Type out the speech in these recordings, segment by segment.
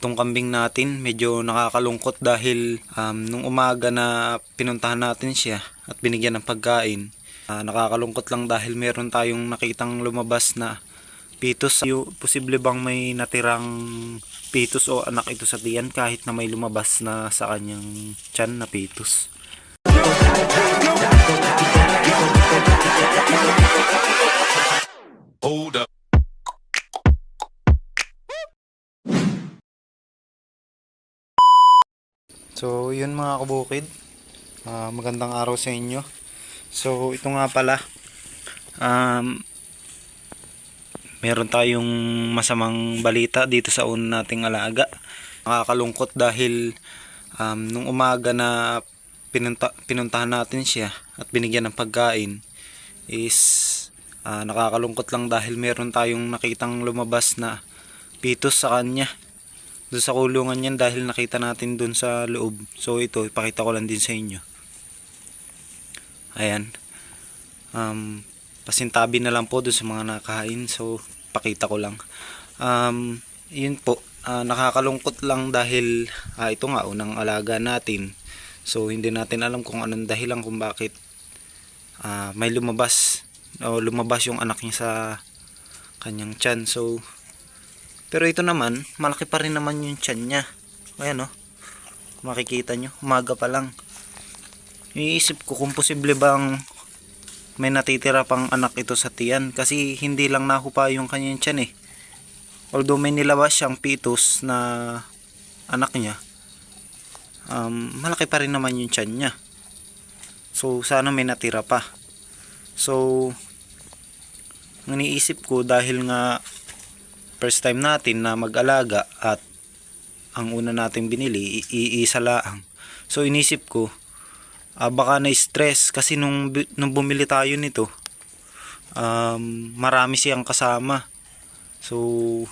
Itong kambing natin medyo nakakalungkot dahil nung umaga na pinuntahan natin siya at binigyan ng pagkain, nakakalungkot lang dahil meron tayong nakitang lumabas na pitos. Posible bang may natirang pitos o anak ito sa tiyan kahit na may lumabas na sa kanyang tiyan na pitos? Hold up. So yun mga kabukid, magandang araw sa inyo. So ito nga pala, meron tayong masamang balita dito sa una nating alaga. Nakakalungkot dahil nung umaga na pinuntahan natin siya at binigyan ng pagkain is nakakalungkot lang dahil meron tayong nakitang lumabas na pitos sa kanya doon sa kulungan niyan dahil nakita natin doon sa loob. So ito, ipakita ko lang din sa inyo. Ayan. Pasintabi na lang po doon sa mga nakain. So pakita ko lang. Yun po. Nakakalungkot lang dahil ito nga unang alaga natin. So hindi natin alam kung anong dahilan kung bakit may lumabas o lumabas yung anak niya sa kanyang tiyan. So pero ito naman, malaki pa rin naman yung tiyan niya. Ayan o. Makikita nyo, umaga pa lang. Iniisip ko kung posible bang may natitira pang anak ito sa tiyan. Kasi hindi lang nahupa yung kanyang tiyan eh. Although may nilabas siyang pitos na anak niya, malaki pa rin naman yung tiyan niya. So sana may natira pa. So iniisip ko dahil nga first time natin na mag-alaga at ang una natin binili iisa lang. So inisip ko baka na-stress kasi nung bumili tayo nito marami siyang kasama. So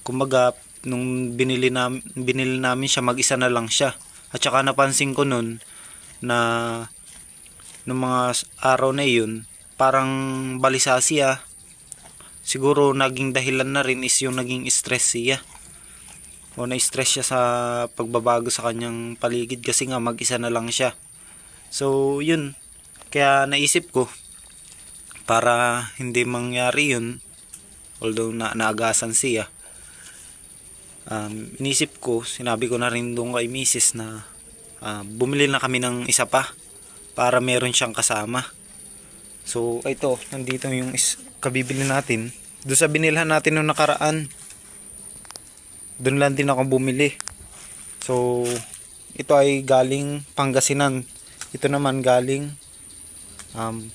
kumbaga nung binili namin siya, mag-isa na lang siya. At saka napansin ko nun na nung mga araw na yun parang balisa siya. Siguro naging dahilan na rin is yung naging stress siya. O na-stress siya sa pagbabago sa kanyang paligid kasi nga mag-isa na lang siya. So yun, kaya naisip ko para hindi mangyari yun, although naagasan siya, inisip ko, sinabi ko na rin doon kay misis na bumili na kami ng isa pa para meron siyang kasama. So ito, nandito yung kabibili natin. Doon sa binilhan natin noong nakaraan, doon lang din ako bumili. So ito ay galing Pangasinan. Ito naman galing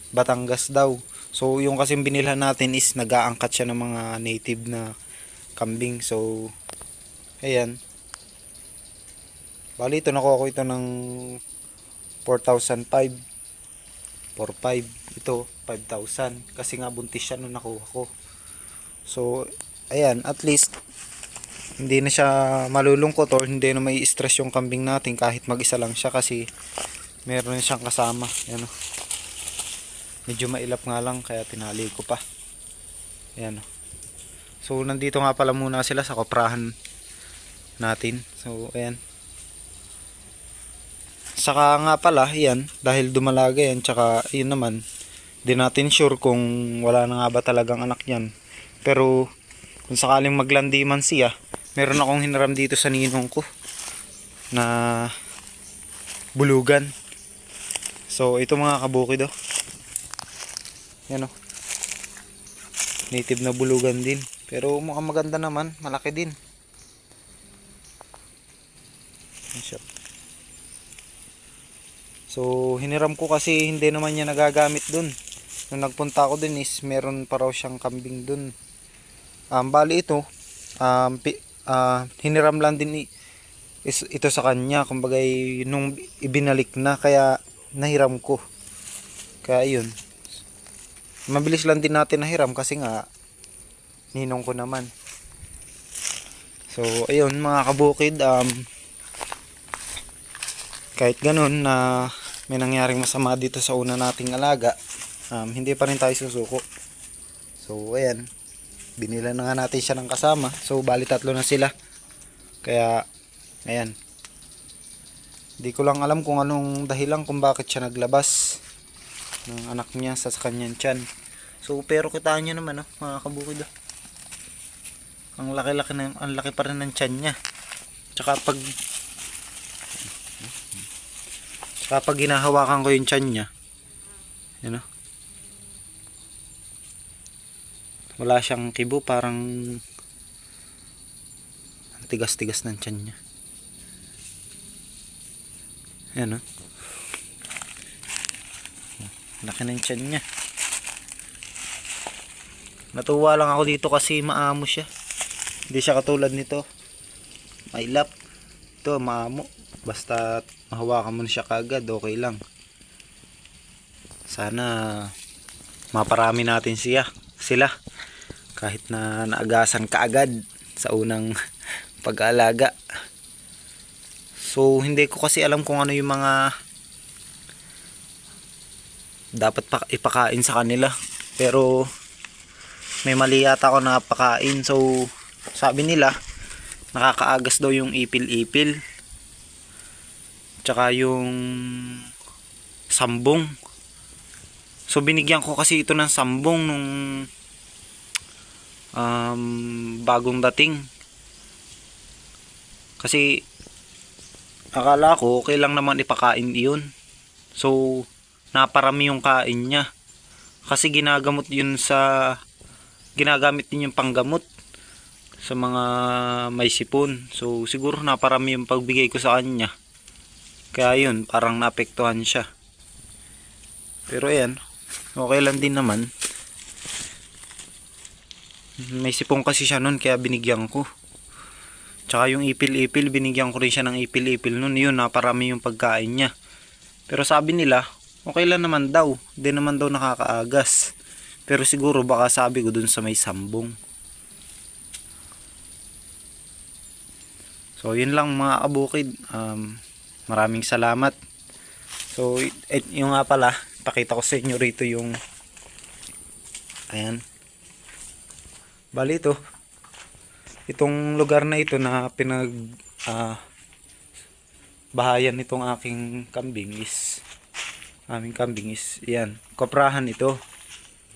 Batangas daw. So yung kasing binilhan natin is nag-aangkat siya ng mga native na kambing. So ayan. Bali ito, nakuha ko ito ng 4,500. 4,500. Ito 5,000 kasi nga buntis siya nung nakuha ko. So ayan, at least hindi na siya malulungkot or hindi na may stress yung kambing natin kahit mag-isa lang siya kasi meron siyang kasama. Ayan o. Medyo mailap nga lang kaya tinali ko pa. Ayan o. So nandito nga pala muna sila sa koprahan natin. So ayan. Saka nga pala, yan, dahil dumalaga yan, tsaka yun naman, di natin sure kung wala na nga ba talagang anak yan. Pero kung sakaling maglandi man siya, meron akong hiniram dito sa ninong ko na bulugan. So ito mga kabukid o. Yan o. Native na bulugan din. Pero mukhang maganda naman, malaki din. Yan siya. So hiniram ko kasi hindi naman niya nagagamit dun. Nung nagpunta ako dun is meron pa raw siyang kambing dun. Bali ito, hiniram lang din ito sa kanya. Kumbaga nung ibinalik na kaya nahiram ko. Kaya yun. Mabilis lang din natin nahiram kasi nga ninong ko naman. So ayun mga kabukid, kahit ganun na may nangyaring masama dito sa una nating alaga, hindi pa rin tayo susuko. So ayan, binila na nga natin siya ng kasama. So bali tatlo na sila. Kaya, ayan. Hindi ko lang alam kung anong dahilan kung bakit siya naglabas ng anak niya sa kanyang tiyan. So, pero kitaan nyo naman, oh, mga kabukid. Oh. Ang laki-laki na, ang laki pa rin ng tiyan niya. Tsaka pag ginahawakan ko yung tiyan niya, yun, oh, wala siyang kibo, parang tigas-tigas ng tiyan niya. Ayan, oh. Laki ng tiyan niya. Natuwa lang ako dito kasi maamo siya. Hindi siya katulad nito. Mailap. Ito maamo. Basta mahawakan mo na siya kagad, okay lang. Sana maparami natin sila. Kahit na naagasan kaagad sa unang pag-aalaga. So hindi ko kasi alam kung ano yung mga dapat ipakain sa kanila. Pero may mali yata ako na pakain. So sabi nila nakakaagas daw yung ipil-ipil. Tsaka yung sambong. So binigyan ko kasi ito ng sambong nung bagong dating. Kasi akala ko okay lang naman ipakain iyon. So naparami yung kain niya. Kasi ginagamit din yung panggamot sa mga may sipon. So siguro naparami yung pagbigay ko sa kanya. Kaya yun, parang naapektuhan siya. Pero ayan, okay lang din naman. May sipon kasi siya nun kaya binigyan ko. Tsaka yung ipil-ipil, binigyan ko rin siya ng ipil-ipil nun. Yun, naparami yung pagkain niya. Pero sabi nila, okay lang naman daw. Hindi naman daw nakakaagas. Pero siguro baka sabi ko dun sa may sambong. So yun lang mga kabukid. Maraming salamat. So yung nga pala, pakita ko sa inyo rito yung ayan. Bali ito. Itong lugar na ito na bahayan nitong aking kambing is yan, koprahan ito.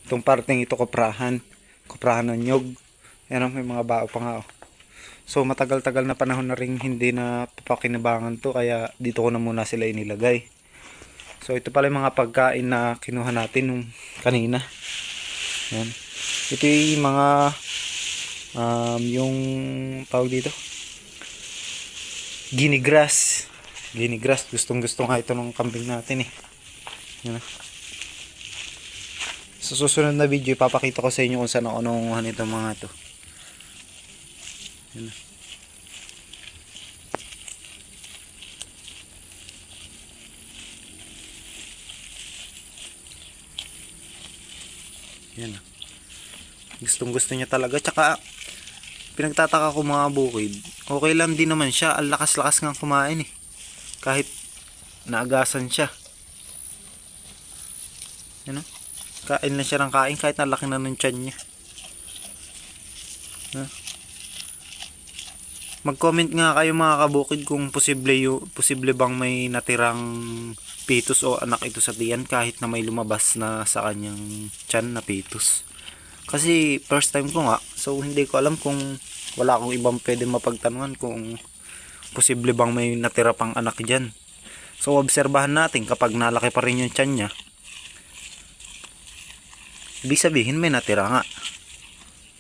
Itong parteng ito koprahan ng nyog. Yan, may mga bao pa nga, oh. So matagal-tagal na panahon na rin hindi na papakinabangan to, kaya dito ko na muna sila inilagay. So ito pala yung mga pagkain na kinuha natin nung kanina. Yan. Ito yung mga yung tawag dito, guinea grass. Gustong-gusto nga ito ng kambing natin eh. Yan. Sa susunod na video ipapakita ko sa inyo kung saan ako nangunguha nitong mga to. Yan. Yan. Gustong-gusto niya talaga. Tsaka pinagtataka ko mga bukid, okay lang din naman siya. Ang lakas-lakas nga kumain eh. Kahit naagasan siya. Yan, kain lang siya ng kain kahit nalaki na ng tiyan niya. Mag-comment nga kayo mga kabukid kung posible bang may natirang pitos o anak ito sa tiyan kahit na may lumabas na sa kanyang tiyan na pitos. Kasi first time ko nga, so hindi ko alam kung wala akong ibang pwede mapagtanungan kung posible bang may natira pang anak dyan. So obserbahan natin kapag nalaki pa rin yung tiyan niya, ibig sabihin may natira nga.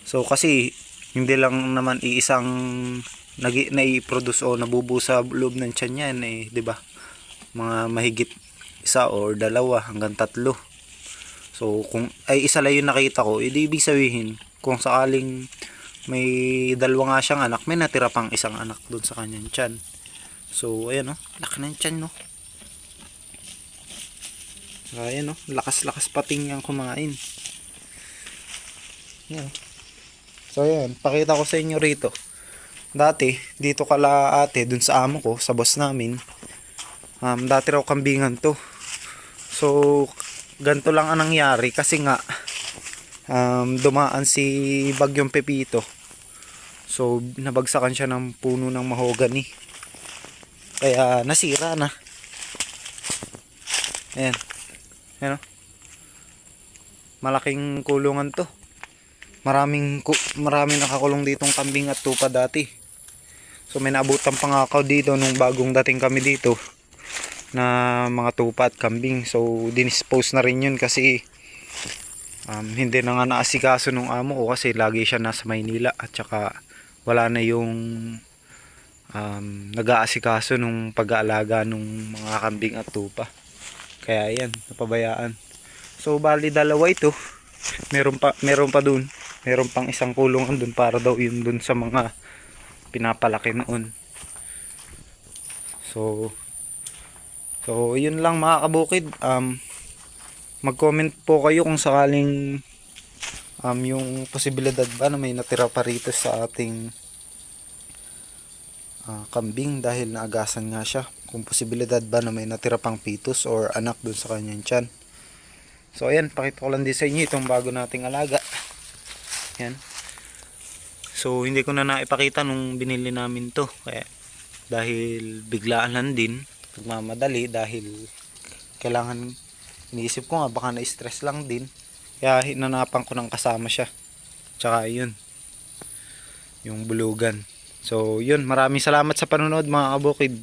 So kasi hindi lang naman iisang nai-produce o nabubuo sa loob ng tiyan niya eh, 'di ba? Mga mahigit isa or dalawa hanggang tatlo. So kung ay isa lang yung nakita ko, edi ibig sabihin kung sakaling may dalawa nga siyang anak, may natira pang isang anak doon sa kanyang tiyan. So ayan, oh, laki ng tiyan, no. Ayan, oh, lakas-lakas pating yang kumain. Ayan. So ayan, pakita ko sa inyo rito. Dati dito kala ate dun sa amo ko, sa boss namin, dati raw kambingan to. So ganito lang ang nangyari kasi nga dumaan si Bagyong Pepito. So nabagsakan siya ng puno ng mahogany. Kaya nasira na. Ayan. Ayan o. Malaking kulungan to. Maraming nakakulong ditong kambing at tupa dati. So may naabutan pa nga ako dito nung bagong dating kami dito na mga tupa at kambing. So dinispose na rin yun kasi hindi na nga naasikaso nung amo ko kasi lagi siya nasa Maynila at saka wala na yung nag-aasikaso nung pag-aalaga nung mga kambing at tupa. Kaya yan, napabayaan. So bali dalawa ito. Meron pa dun. Meron pang isang kulungan dun para daw yun dun sa mga pinapalaki noon. So yun lang mga kabukid. Mag-comment po kayo kung sakaling yung posibilidad ba na may natira pa rito sa ating kambing dahil naagasan nga siya. Kung posibilidad ba na may natira pang pitos or anak dun sa kanyang tiyan. So ayan, pakita ko lang din sa inyo itong bago nating alaga. Yan. So hindi ko na naipakita nung binili namin to. Kaya dahil biglaan lang din, nagmamadali dahil kailangan, iniisip ko nga baka na-stress lang din. Kaya hinanapan ko ng kasama siya. Tsaka yun, yung bulugan. So yun, maraming salamat sa panonood mga kabukid.